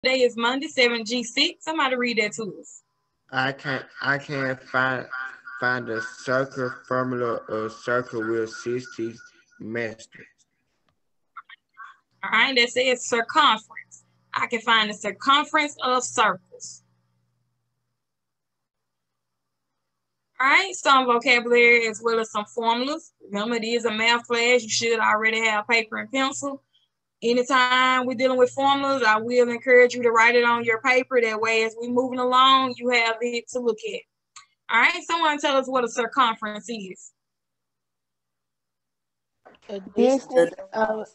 Today is Monday, 7G6. Somebody read that to us. I can't find the circle formula of circle with 60 measures. All right, that says circumference. I can find the circumference of circles. All right, some vocabulary as well as some formulas. Remember, it is a math class. You should already have paper and pencil. Anytime we're dealing with formulas, I will encourage you to write it on your paper. That way, as we're moving along, you have it to look at. All right, someone tell us what a circumference is. A distance of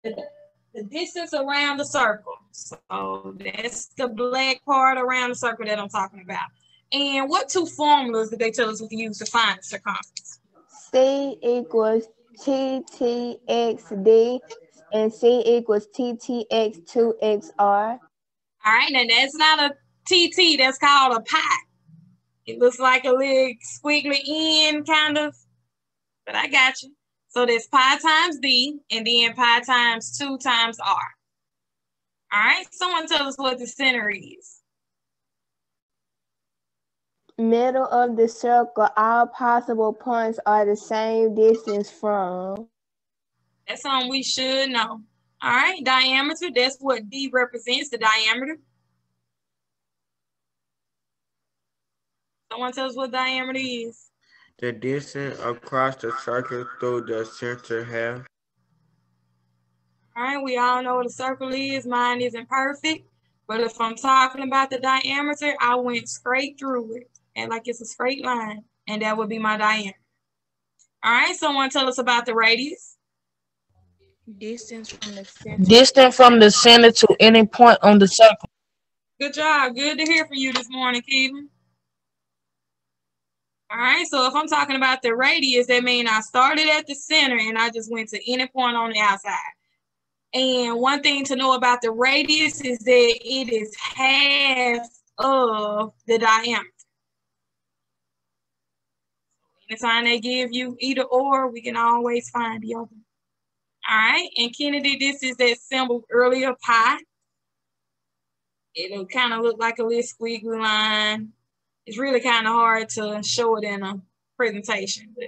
The distance around the circle. So that's the black part around the circle that I'm talking about. And what two formulas did they tell us we can use to find the circumference? C equals TTXD and C equals TTX2XR. All right, now that's not a TT, that's called a pi. It looks like a little squiggly end kind of, but I got you. So that's pi times D and then pi times 2 times R. All right, someone tell us what the center is. Middle of the circle, all possible points are the same distance from. That's something we should know. All right, diameter, that's what D represents, the diameter. Someone tell us what diameter is. The distance across the circle through the center half. All right, we all know what a circle is. Mine isn't perfect, but if I'm talking about the diameter, I went straight through it, and like it's a straight line, and that would be my diameter. All right, someone tell us about the radius. Distance from the center to any point on the circle. Good job. Good to hear from you this morning, Keelan. All right, so if I'm talking about the radius, that means I started at the center and I just went to any point on the outside. And one thing to know about the radius is that it is half of the diameter. Anytime they give you either or, we can always find the other. All right, and Kennedy, this is that symbol earlier, pi. It'll kind of look like a little squiggly line. It's really kind of hard to show it in a presentation. But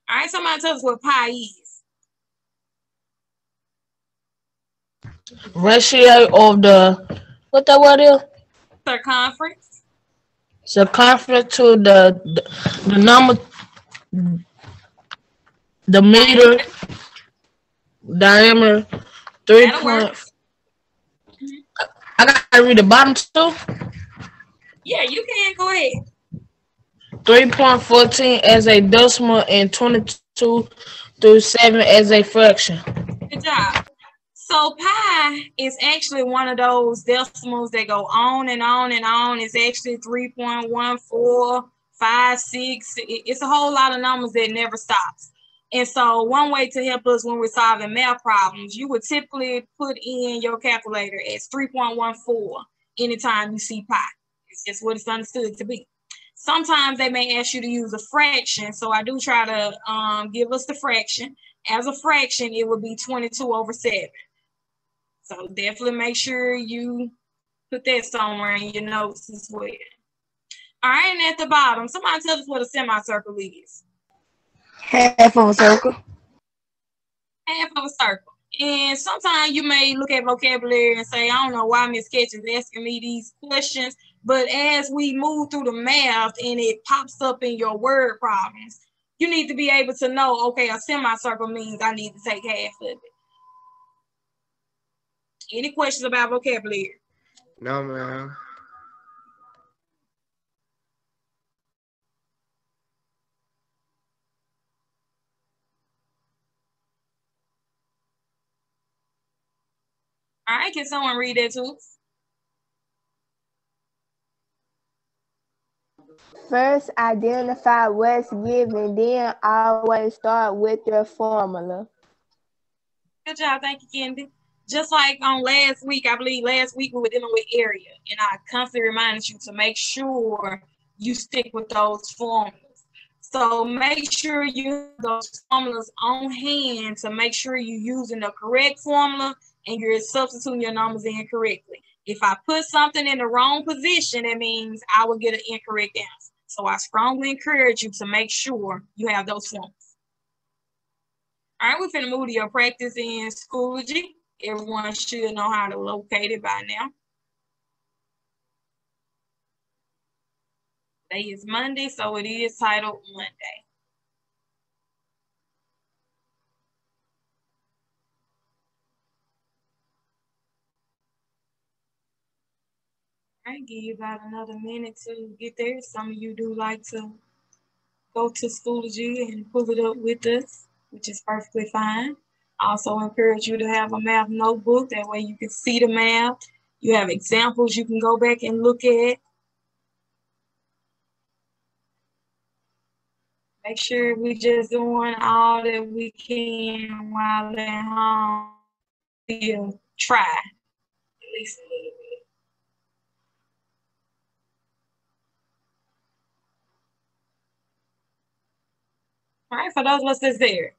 all right, somebody tell us what pi is. Ratio of the, what that word is? Circumference. Circumference to the number, the meter, diameter, 3 points. I gotta read the bottom too. Yeah, you can. Go ahead. 3.14 as a decimal and 22 through 7 as a fraction. Good job. So pi is actually one of those decimals that go on and on and on. It's actually 3.1456. It's a whole lot of numbers that never stops. And so one way to help us when we're solving math problems, you would typically put in your calculator as 3.14 anytime you see pi. It's just what it's understood to be. Sometimes they may ask you to use a fraction. So I do try to give us the fraction. As a fraction, it would be 22 over 7. So definitely make sure you put that somewhere in your notes as well. All right, and at the bottom, somebody tell us what a semicircle is. Half of a circle. Half of a circle. And sometimes you may look at vocabulary and say, I don't know why Miss Ketch is asking me these questions. But as we move through the math and it pops up in your word problems, you need to be able to know, okay, a semicircle means I need to take half of it. Any questions about vocabulary? No, ma'am. All right, can someone read that to us? First, identify what's given, then always start with your formula. Good job. Thank you, Kennedy. Just like on last week, I believe last week we were dealing with area, and I constantly reminded you to make sure you stick with those formulas. So make sure you have those formulas on hand to make sure you're using the correct formula and you're substituting your numbers in correctly. If I put something in the wrong position, that means I will get an incorrect answer. So I strongly encourage you to make sure you have those forms. All right, we're finna move to your practice in Schoology. Everyone should know how to locate it by now. Today is Monday, so it is titled Monday. All right, give you about another minute to get there. Some of you do like to go to Schoology and pull it up with us, which is perfectly fine. I also encourage you to have a math notebook. That way you can see the math. You have examples you can go back and look at. Make sure we're just doing all that we can while at home. We'll try at least a little bit. All right, for those of us that's there,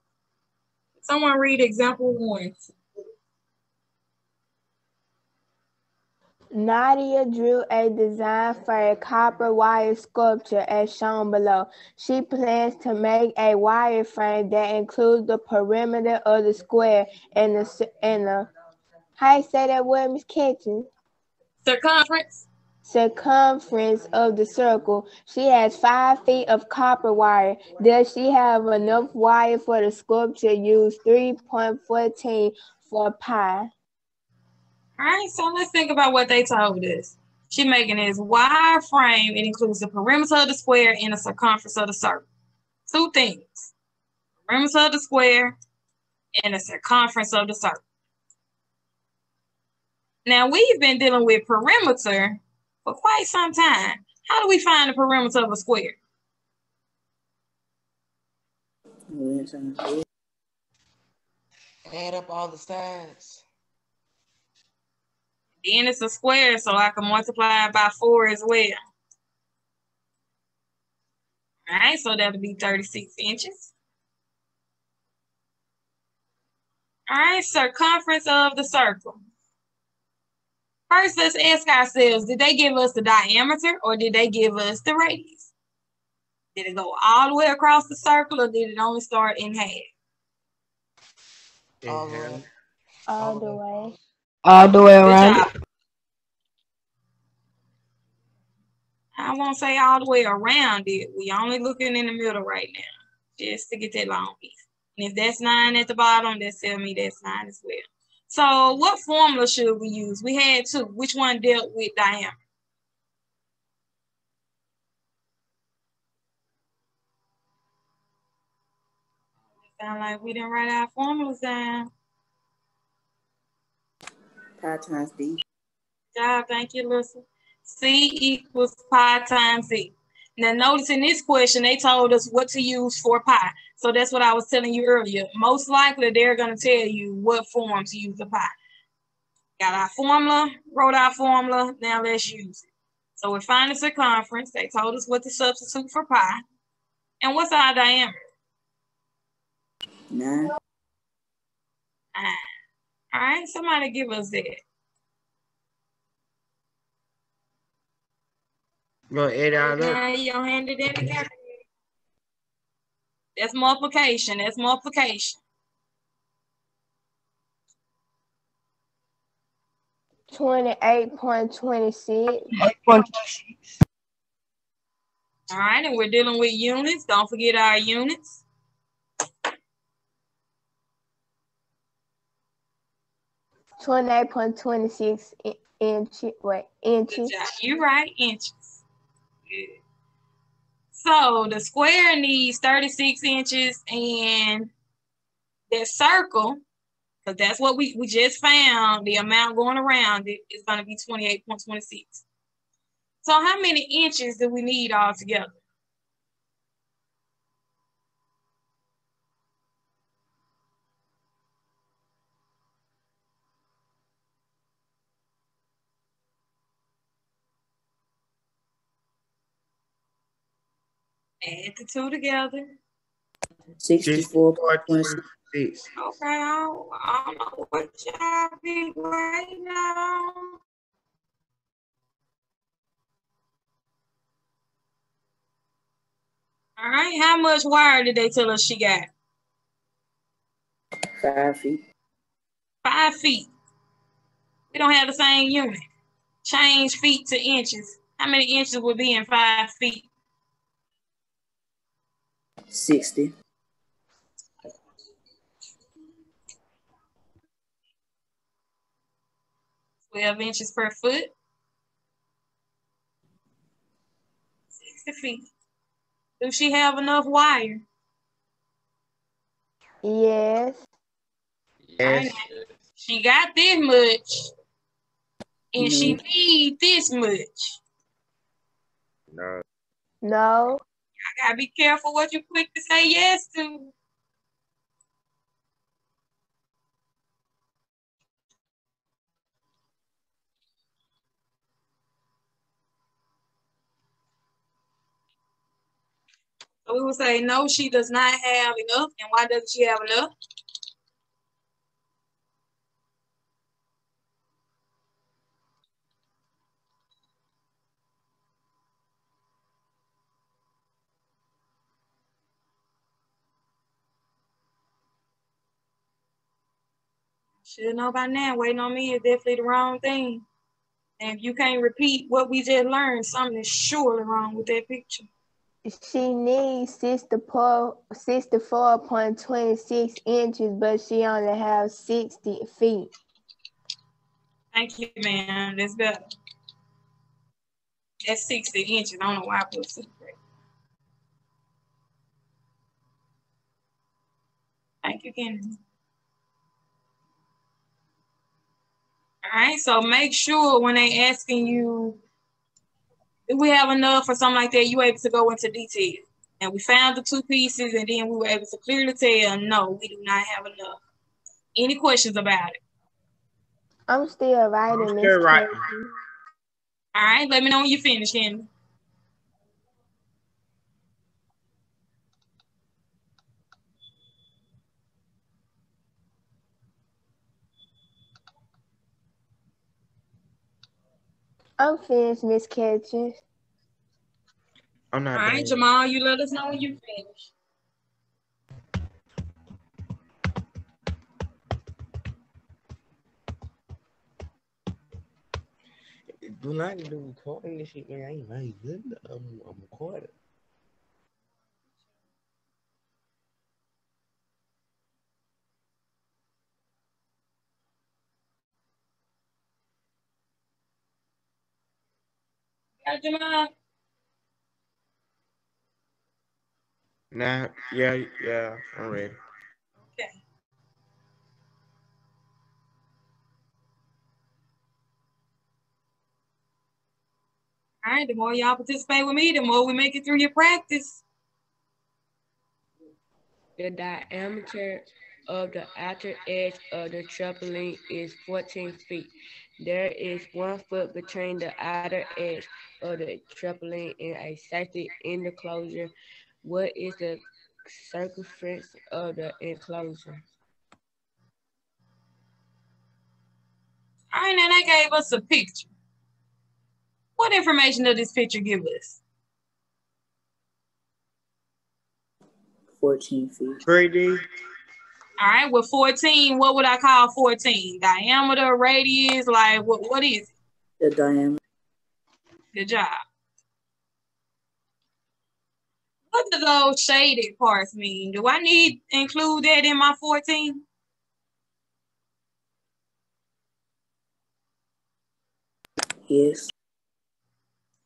someone read example 1. Nadia drew a design for a copper wire sculpture as shown below. She plans to make a wireframe that includes the perimeter of the square and the how you say that word, Miss Kitchen? Circumference. Circumference of the circle. She has 5 feet of copper wire. Does she have enough wire for the sculpture? Use 3.14 for pi. All right, so let's think about what they told us. She's making this wire frame. It includes the perimeter of the square and the circumference of the circle. 2 things. Perimeter of the square and the circumference of the circle. Now, we've been dealing with perimeter for quite some time. How do we find the perimeter of a square? Add up all the sides. Then it's a square, so I can multiply it by 4 as well. All right, so that'll be 36 inches. All right, circumference of the circle. First, let's ask ourselves, did they give us the diameter or did they give us the radius? Did it go all the way across the circle or did it only start in half? All the way. All the way Good around. job. I won't say all the way around it. We only looking in the middle right now, just to get that long piece. And if that's 9 at the bottom, that's telling me that's 9 as well. So what formula should we use? We had 2. Which one dealt with diameter? Sound like we didn't write our formulas down. Pi times D. Good job, thank you, Lucy. C equals pi times Z. Now notice in this question, they told us what to use for pi. So that's what I was telling you earlier. Most likely, they're going to tell you what form to use the pi. Got our formula, wrote our formula, now let's use it. So we find the circumference. They told us what to substitute for pi. And what's our diameter? 9. 9. All right, somebody give us that. Go 8 out up. Now you don't hand it in the calculator. That's multiplication. That's multiplication. 28.26. All right, and we're dealing with units. Don't forget our units. $28.26 inches. Good job. You're right, inches. Good. So the square needs 36 inches, and that circle, because that's what we just found, the amount going around it is going to be 28.26. So how many inches do we need altogether? Add the 2 together. 64.26. 6. Okay, I don't know what y'all be right now. All right, how much wire did they tell us she got? 5 feet. 5 feet. We don't have the same unit. Change feet to inches. How many inches would be in 5 feet? 60. 12 inches per foot. 60 feet. Do she have enough wire? Yes. Yes. She got this much, and she need this much. No. No. I gotta be careful what you quick to say yes to. So we would say, no, she does not have enough. And why doesn't she have enough? Should know by now. Waiting on me is definitely the wrong thing. And if you can't repeat what we just learned, something is surely wrong with that picture. She needs 64.26 inches, but she only has 60 feet. Thank you, ma'am. That's better. That's 60 inches. I don't know why I put 60. Thank you, Kennedy. All right, so make sure when they asking you, if we have enough or something like that, you able to go into detail. And we found the 2 pieces, and then we were able to clearly tell, no, we do not have enough. Any questions about it? I'm still writing, Miss Right. All right, let me know when you finish, Kennedy. I'm finished, Miss Catchings. I'm not All right, Jamal, you let us know when you finish. Do not do recording this shit, man. I ain't very good. I'm recording. Yeah, Jamal. Nah, yeah, I'm ready. Okay. All right, the more y'all participate with me, the more we make it through your practice. The diameter of the outer edge of the trampoline is 14 feet. There is 1 foot between the outer edge of the trampoline and a safety enclosure. What is the circumference of the enclosure? All right, now they gave us a picture. What information does this picture give us? 14 feet. 3D. All right, with 14, what would I call 14? Diameter, radius, like what is it? The diameter. Good job. What do those shaded parts mean? Do I need to include that in my 14? Yes.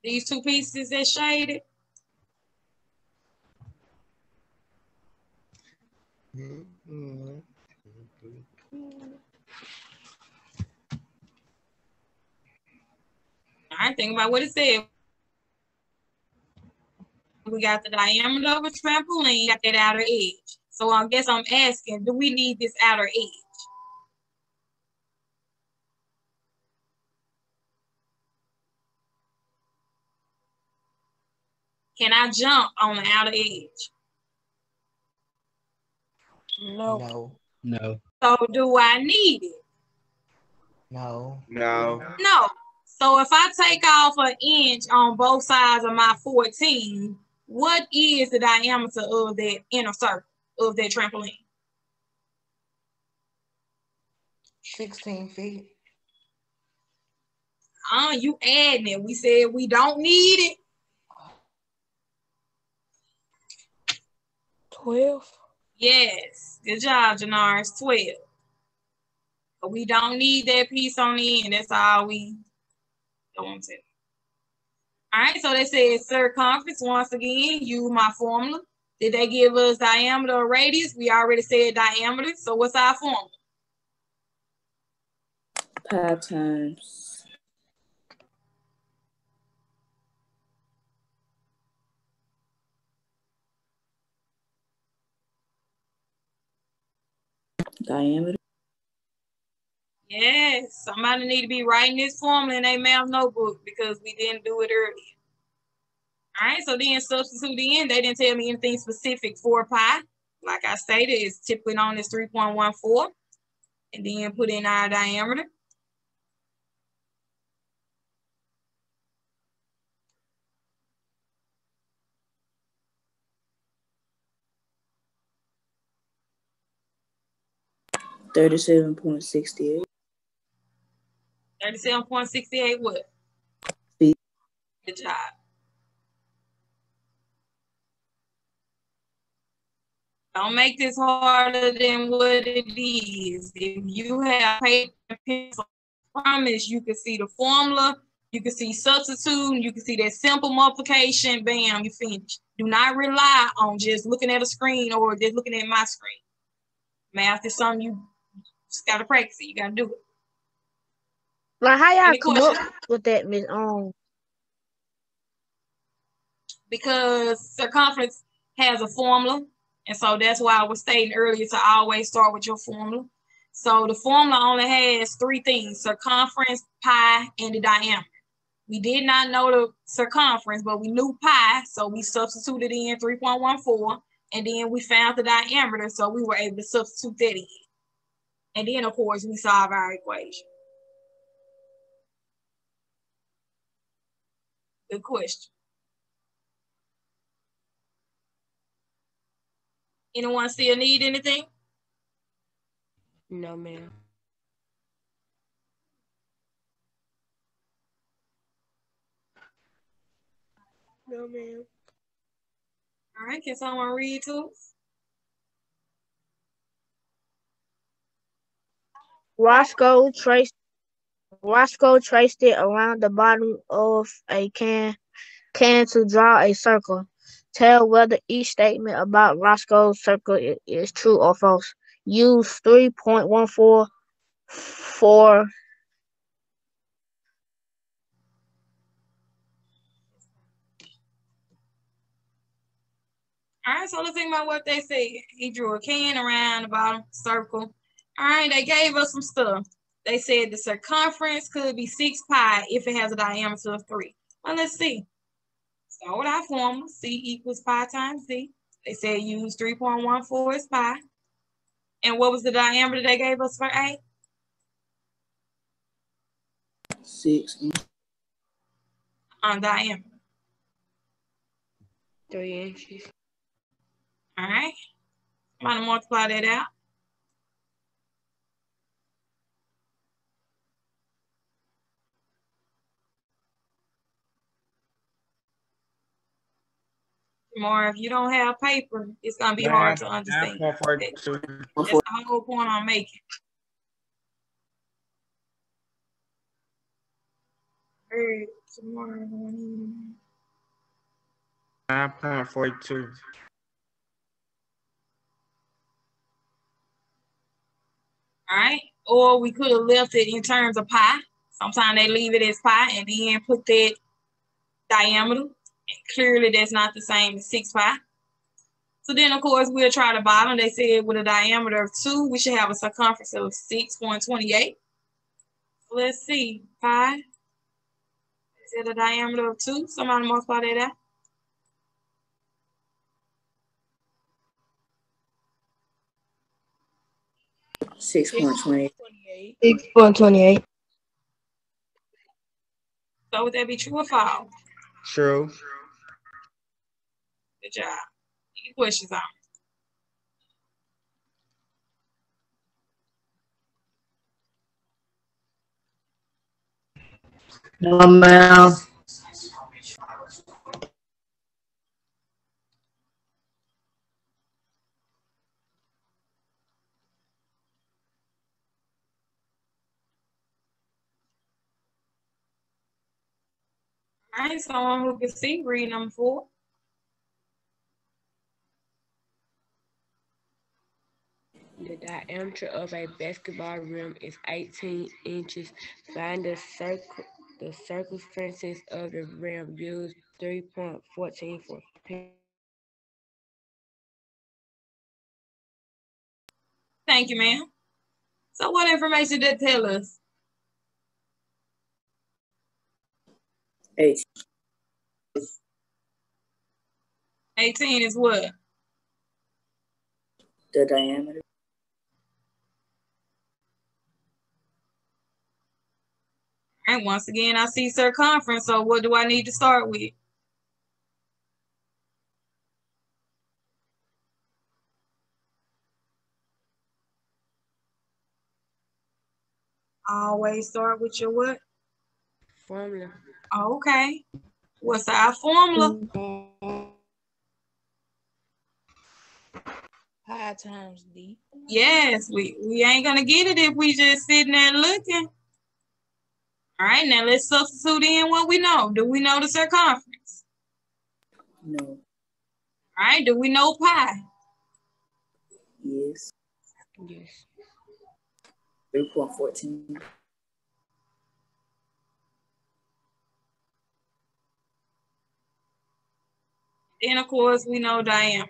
These 2 pieces that shaded? Mm-hmm. All right, think about what it said. We got the diameter of a trampoline, got that outer edge. So I guess I'm asking, do we need this outer edge? Can I jump on the outer edge? No. No. No. So do I need it? No. No. No. So if I take off an inch on both sides of my 14, what is the diameter of that inner circle of that trampoline? 16 feet. You adding it. We said we don't need it. 12. Yes. Good job, Jannar. It's 12. But we don't need that piece on the end. That's all we don't to. All right, so they said circumference. Once again, use my formula. Did they give us diameter or radius? We already said diameter. So what's our formula? Pi times diameter. Yes, somebody need to be writing this formula in their math notebook because we didn't do it earlier. All right, so then substitute in. They didn't tell me anything specific for pi. Like I stated, it's typically known as 3.14. And then put in our diameter. $37.68. 37.68 what? Feet. Good job. Don't make this harder than what it is. If you have paper and pencil, I promise you can see the formula, you can see substitute, you can see that simple multiplication, bam, you finish. Do not rely on just looking at a screen or just looking at my screen. Math is something you just gotta practice it. You gotta do it. Like how y'all Any come questions? up with that, Miss? Because circumference has a formula. And so that's why I was stating earlier to always start with your formula. So the formula only has three things: circumference, pi, and the diameter. We did not know the circumference, but we knew pi, so we substituted in 3.14, and then we found the diameter, so we were able to substitute that in. And then, of course, we solve our equation. Good question. Anyone still need anything? No, ma'am. No, ma'am. All right, can someone read to us? Roscoe traced it around the bottom of a can to draw a circle. Tell whether each statement about Roscoe's circle is true or false. Use 3.14 for All right, so let's think about what they said. He drew a can around the bottom circle. All right, they gave us some stuff. They said the circumference could be 6 pi if it has a diameter of 3. Well, let's see. Start with our formula. C equals pi times D. They said use 3.14 as pi. And what was the diameter they gave us for A? 6 On diameter. 3 inches. All right. I'm going to multiply that out. More, if you don't have paper, it's going to be hard to understand. That's the whole point I'm making. Tomorrow morning. 9.42. All right. Or we could have left it in terms of pi. Sometimes they leave it as pi and then put that diameter. And clearly that's not the same as 6 pi. So then, of course, we'll try the bottom. They said with a diameter of 2, we should have a circumference of 6.28. So let's see. Pi is at a diameter of 2. Somebody multiply that out. 6.28. 6.28. So would that be true or false? True. Good job. Any questions on? No, ma'am. All right, someone who can see, read number 4. The diameter of a basketball rim is 18 inches. Find the circumference of the rim. Use 3.14 for Thank you, ma'am. So what information did it tell us? 18. 18 is what? The diameter. And once again, I see circumference. So what do I need to start with? Always start with your what? formula. Okay. What's our formula? Pi times D. Yes, we ain't gonna get it if we just sitting there looking. All right, now let's substitute in what we know. Do we know the circumference? No. All right, do we know pi? Yes. Yes. 3.14. Then of course we know diameter.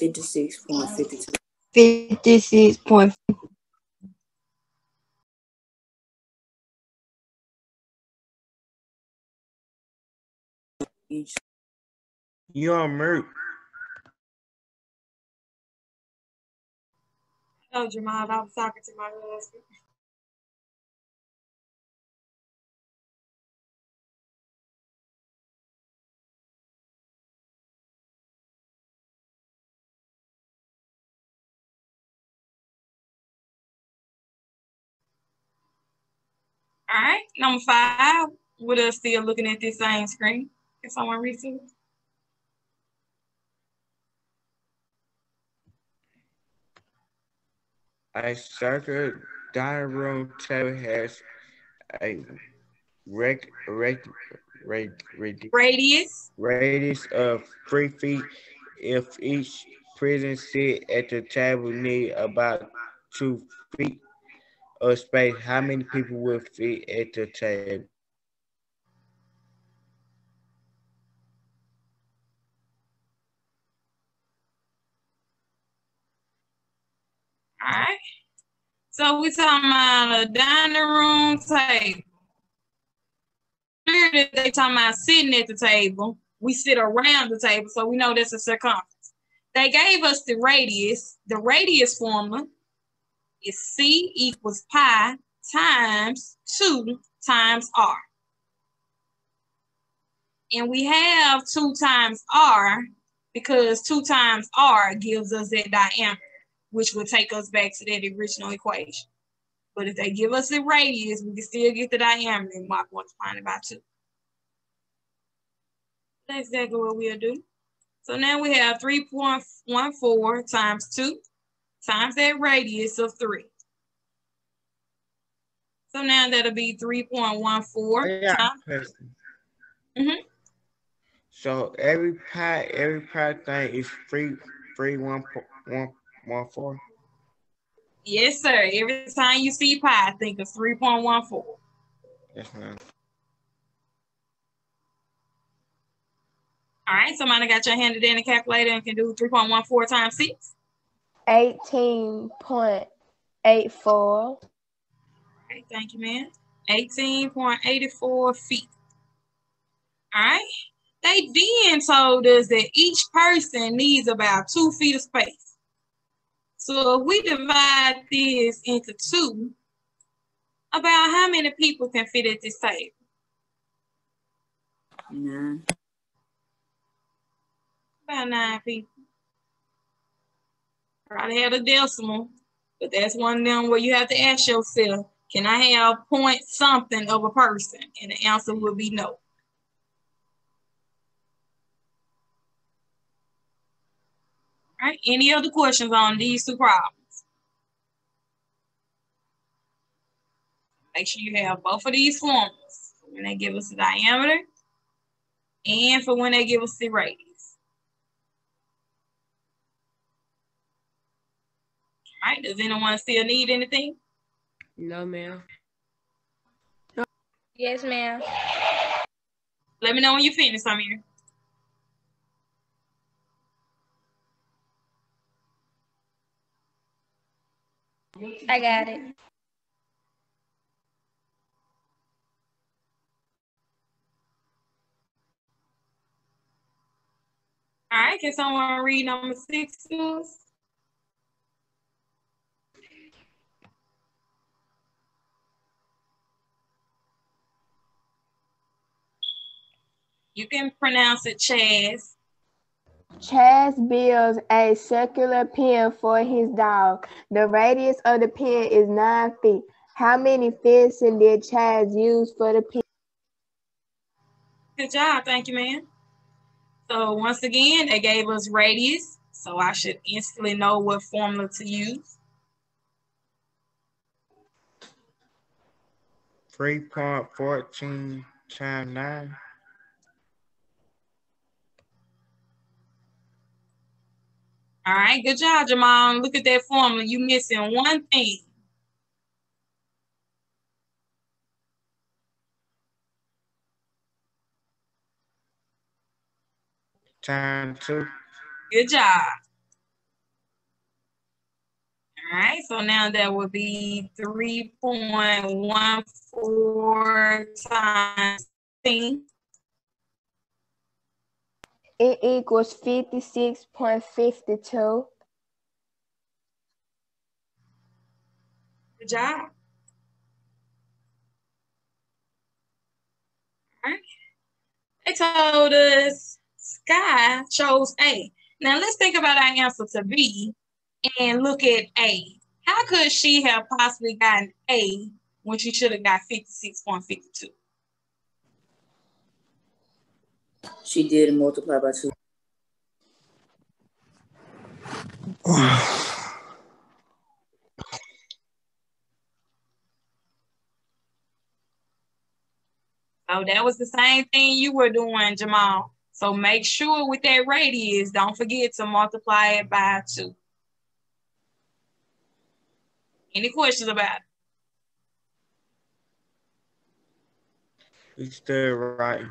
$56.52. 56. Inch. You on mute. Oh, Jamal, I was talking to my husband. All right, number 5. With us still looking at this same screen. Can someone read to us? A circular dining room table has a radius of 3 feet. If each person sit at the table need about 2 feet of space, how many people will fit at the table? All right. So we're talking about a dining room table. Clearly, they talking about sitting at the table. We sit around the table, so we know that's a circumference. They gave us the radius. The radius formula is C equals pi times 2 times R. And we have 2 times R because 2 times R gives us that diameter, which will take us back to that original equation. But if they give us the radius, we can still get the diameter and mark 1 divided by 2. That's exactly what we'll do. So now we have 3.14 times 2 times that radius of 3. So now that'll be 3.14 times. So every pi thing is 3.14. Yes, sir. Every time you see pi, think of 3.14. Yes, ma'am. All right, somebody got your hand in the calculator and can do 3.14 times 6? 18.84. All right, thank you, man. 18.84 feet. All right. They then told us that each person needs about 2 feet of space. So if we divide this into 2, about how many people can fit at this table? 9. About 9 people. Probably had a decimal, but that's one of them where you have to ask yourself, can I have point something of a person? And the answer would be no. All right, any other questions on these 2 problems? Make sure you have both of these formulas when they give us the diameter and for when they give us the radius. All right, does anyone still need anything? No, ma'am. Yes, ma'am. Let me know when you finish, Samir. I got it. All right, can someone read number 6 to us? You can pronounce it Chaz. Chaz builds a circular pen for his dog. The radius of the pen is 9 feet. How many fencing did Chaz use for the pen? Good job, thank you, man. So once again, they gave us radius, so I should instantly know what formula to use. 3.14 times 9. All right, good job, Jamal. Look at that formula. You missing one thing. Times 2. Good job. All right, so now that would be 3.14 times 10. It equals 56.52. Good job. All right. They told us Sky chose A. Now let's think about our answer to B and look at A. How could she have possibly gotten A when she should have got 56.52? She did multiply by 2. So that was the same thing you were doing, Jamal. So make sure with that radius, don't forget to multiply it by 2. Any questions about it? We still right.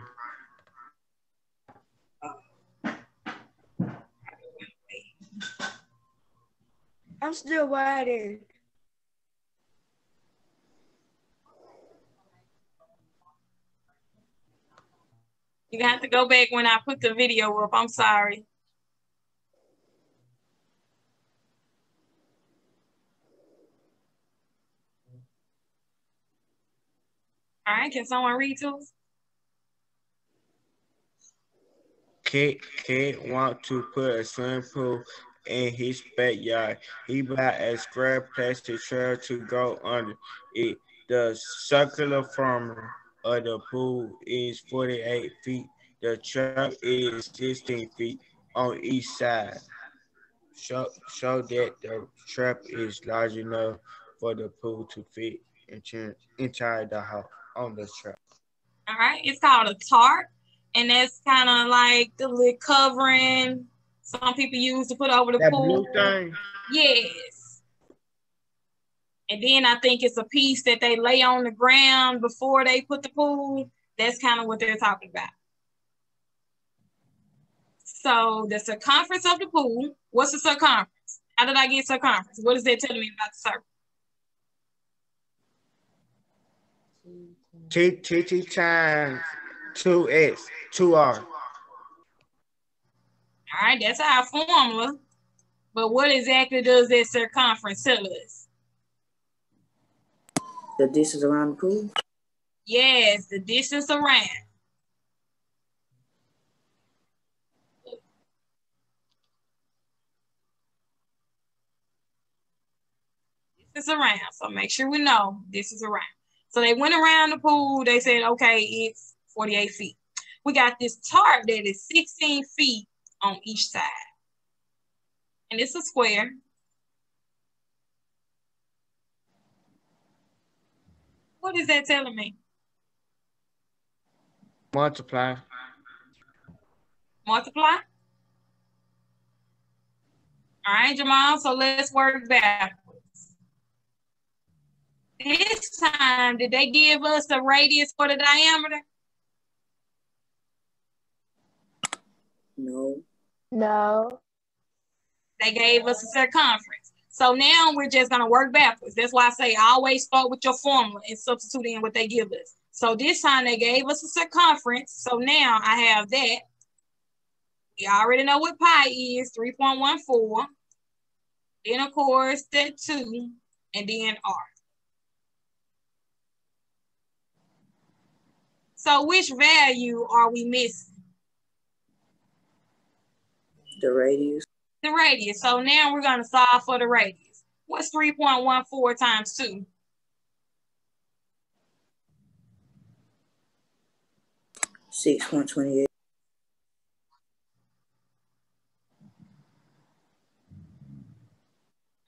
I'm still writing. You have to go back when I put the video up. I'm sorry. All right, can someone read to us? Kid want to put a swimming pool in his backyard. He buy a square plastic trail to go under it. The circular formula of the pool is 48 feet. The trail is 16 feet on each side. Show that the trap is large enough for the pool to fit inside the house on the trap. All right, it's called a tarp, and that's kind of like the little covering some people use to put over the that pool. Blue thing? Yes. And then I think it's a piece that they lay on the ground before they put the pool. That's kind of what they're talking about. So the circumference of the pool, what's the circumference? How did I get circumference? What is that telling me about the circle? T times 2x, 2r. All right, that's our formula. But what exactly does that circumference tell us? The distance around the pool? Yes, the distance around. This is around. So make sure we know this is around. So they went around the pool. They said, okay, it's 48 feet. We got this tarp that is 16 feet on each side. And it's a square. What is that telling me? Multiply. Multiply. All right, Jamal, so let's work backwards. This time, did they give us a radius for the diameter? No. No. They gave us a circumference. So now we're just going to work backwards. That's why I say always start with your formula and substitute in what they give us. So this time they gave us a circumference. So now I have that. We already know what pi is, 3.14. Then, of course, that 2, and then r. So which value are we missing? The radius. The radius. So now we're going to solve for the radius. What's 3.14 times 2? 6.28.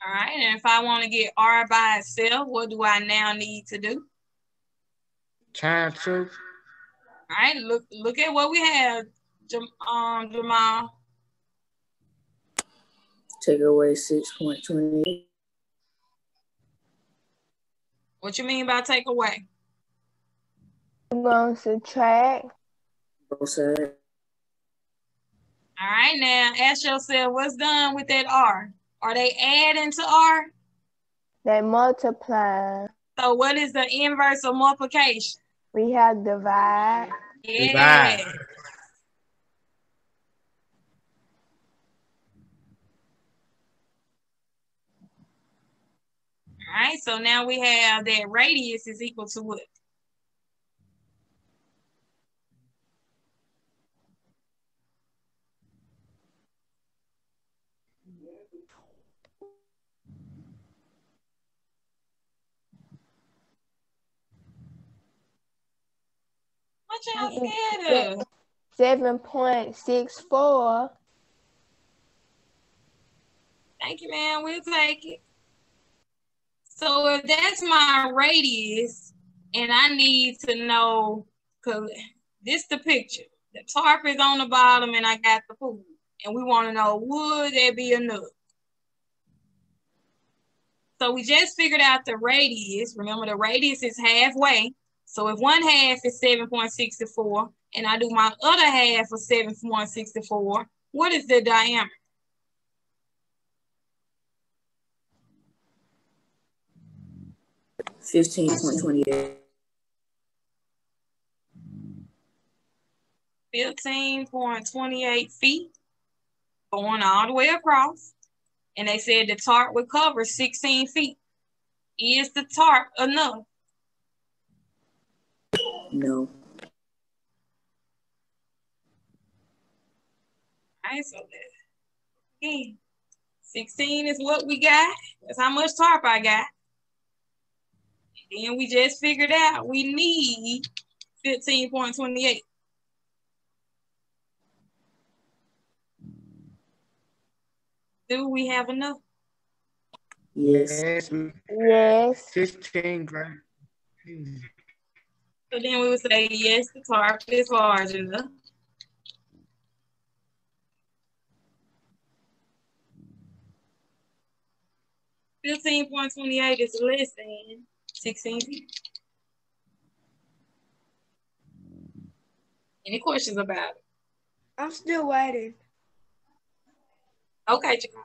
All right, and if I want to get r by itself, what do I now need to do? Times 2. All right, look at what we have, Jamal. Take away 6.28. What you mean by take away? We're going to subtract. Both sides. All right, now ask yourself, what's done with that r? Are they adding to r? They multiply. So what is the inverse of multiplication? We have divide. Yeah. Divide. All right, so now we have that radius is equal to what? What y'all scared of? 7.64. Thank you, man. We'll take it. So if that's my radius, and I need to know, because this the picture. The tarp is on the bottom, and I got the pool. And we want to know, would that be enough? So we just figured out the radius. Remember, the radius is halfway. So if one half is 7.64, and I do my other half of 7.64, what is the diameter? $15.28. 15.28 feet going all the way across. And they said the tarp would cover 16 feet. Is the tarp enough? No. All right, so again, 16 is what we got. That's how much tarp I got. And then we just figured out we need 15.28. Do we have enough? Yes. Yes. 16 grams. So then we would say, yes, the tarp is large enough. $15.28 is less than 16 feet. Any questions about it? I'm still waiting. Okay, Jamal.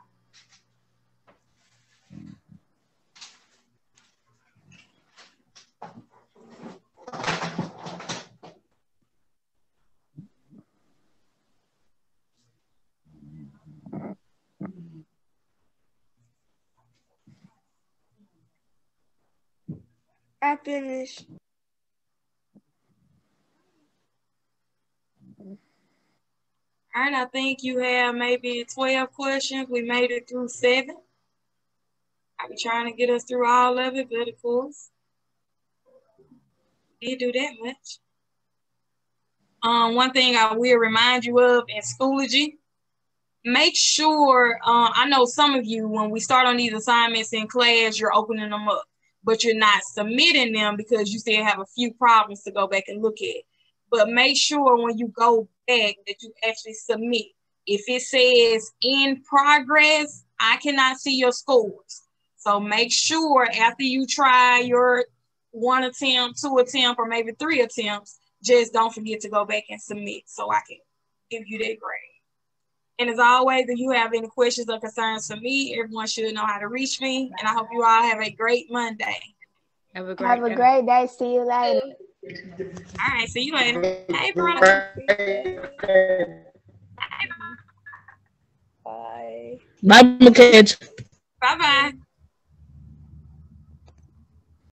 I finished. All right, I think you have maybe 12 questions. We made it through 7. I be trying to get us through all of it, but of course, didn't do that much. One thing I will remind you of in Schoology, make sure, I know some of you, when we start on these assignments in class, you're opening them up, but you're not submitting them because you still have a few problems to go back and look at. But make sure when you go back that you actually submit. If it says in progress, I cannot see your scores. So make sure after you try your 1 attempt, 2 attempt, or maybe 3 attempts, just don't forget to go back and submit so I can give you that grade. And as always, if you have any questions or concerns for me, everyone should know how to reach me. And I hope you all have a great Monday. Have a great Have a day. great day. See you later. All right, see you later. Hey, brother. Bye. Bye, Mackenzie. Bye-bye.